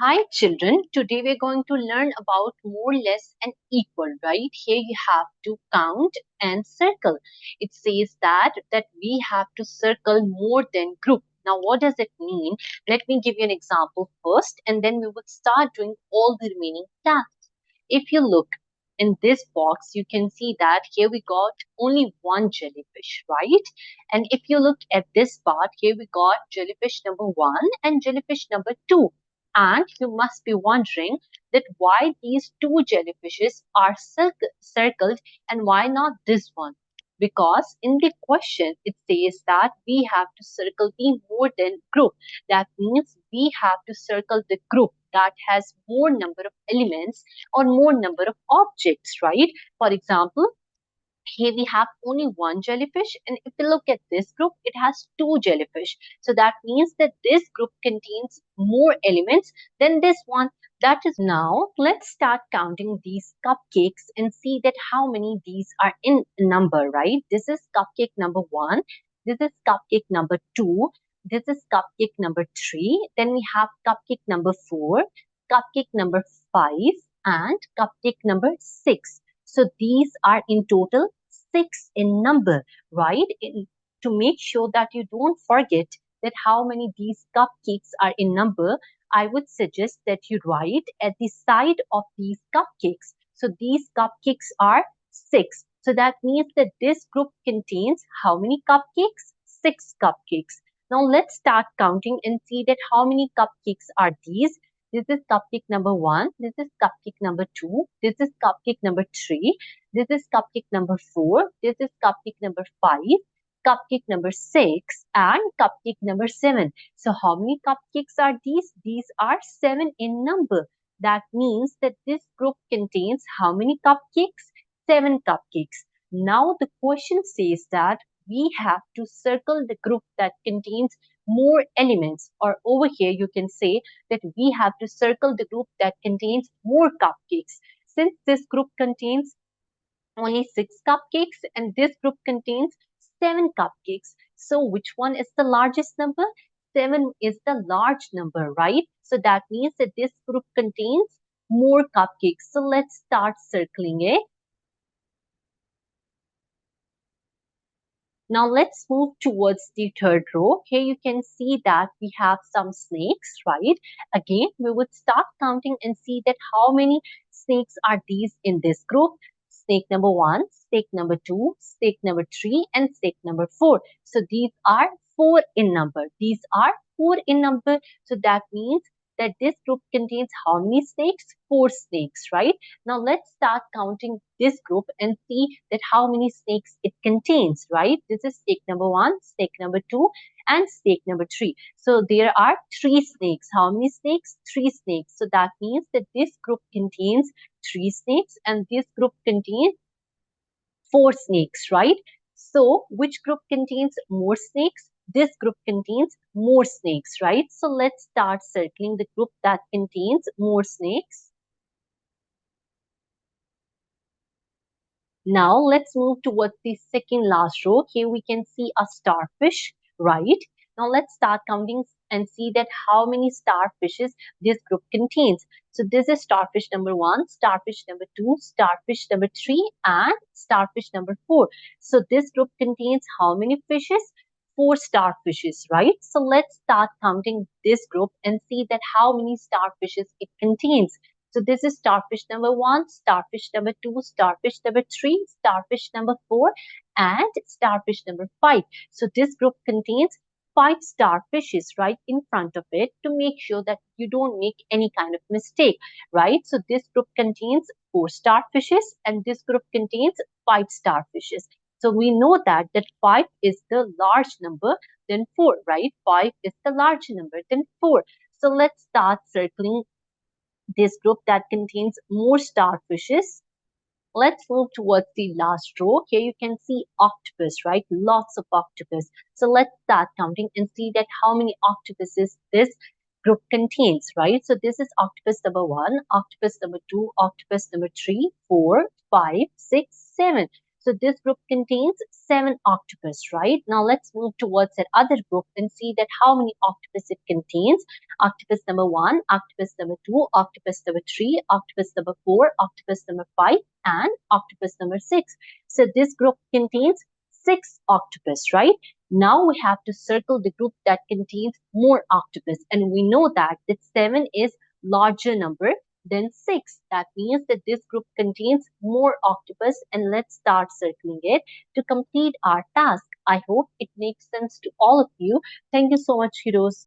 Hi children, today we're going to learn about more, less and equal, right? Here you have to count and circle. It says that we have to circle more than group. Now what does it mean? Let me give you an example first and then we would start doing all the remaining tasks. If you look in this box, you can see that here we got only one jellyfish, right? And if you look at this part, here we got jellyfish number 1 and jellyfish number 2. And you must be wondering that why these two jellyfishes are circled and why not this one? Because in the question it says that we have to circle the more than group. That means we have to circle the group that has more number of elements or more number of objects, right? For example, here we have only one jellyfish, and if you look at this group it has two jellyfish, so that means that this group contains more elements than this one. That is, now let's start counting these cupcakes and see that how many these are in number, right? This is cupcake number 1, this is cupcake number 2, this is cupcake number 3, then we have cupcake number 4, cupcake number 5 and cupcake number 6. So these are in total 6 in number, right? To make sure that you don't forget that how many these cupcakes are in number, I would suggest that you write at the side of these cupcakes. So these cupcakes are 6. So that means that this group contains how many cupcakes? 6 cupcakes. Now let's start counting and see that how many cupcakes are these. This is cupcake number 1. This is cupcake number 2. This is cupcake number 3. This is cupcake number 4. This is cupcake number 5. Cupcake number 6 and cupcake number 7. So how many cupcakes are these? These are 7 in number. That means that this group contains how many cupcakes? 7 cupcakes. Now the question says that we have to circle the group that contains more elements, or over here you can say that we have to circle the group that contains more cupcakes. Since this group contains only 6 cupcakes and this group contains 7 cupcakes. So which one is the largest number? 7 is the large number, right? So that means that this group contains more cupcakes. So let's start circling it. Now let's move towards the third row. Here you can see that we have some snakes, right? Again, we would start counting and see that how many snakes are these in this group. Snake number 1, snake number 2, snake number 3 and snake number 4. So these are 4 in number. These are 4 in number. So that means that this group contains how many snakes? 4 snakes, right? Now let's start counting this group and see that how many snakes it contains, right? This is snake number 1, snake number 2 and snake number 3. So there are 3 snakes. How many snakes? 3 snakes. So that means that this group contains 3 snakes and this group contains 4 snakes, right? So which group contains more snakes? This group contains more snakes, right? So let's start circling the group that contains more snakes. Now let's move towards the second last row. Here we can see a starfish, right? Now let's start counting and see that how many starfishes this group contains. So this is starfish number 1, starfish number 2, starfish number 3 and starfish number 4. So this group contains how many fishes? 4 starfishes, right? So let's start counting this group and see that how many starfishes it contains. So this is starfish number 1, starfish number 2, starfish number 3, starfish number 4 and starfish number 5. So this group contains 5 starfishes right in front of it to make sure that you don't make any kind of mistake, right? So this group contains 4 starfishes and this group contains 5 starfishes. So we know that 5 is the large number than 4, right? 5 is the large number than 4. So let's start circling this group that contains more starfishes. Let's move towards the last row. Here you can see octopus, right? Lots of octopus. So let's start counting and see that how many octopuses this group contains, right? So this is octopus number 1, octopus number 2, octopus number 3, 4, 5, 6, 7. So this group contains 7 octopus, right? Now let's move towards that other group and see that how many octopus it contains. Octopus number 1, octopus number 2, octopus number 3, octopus number 4, octopus number 5, and octopus number 6. So this group contains 6 octopus, right? Now we have to circle the group that contains more octopus, and we know that 7 is larger number than 6. That means that this group contains more octopus, and let's start circling it to complete our task. I hope it makes sense to all of you. Thank you so much, heroes.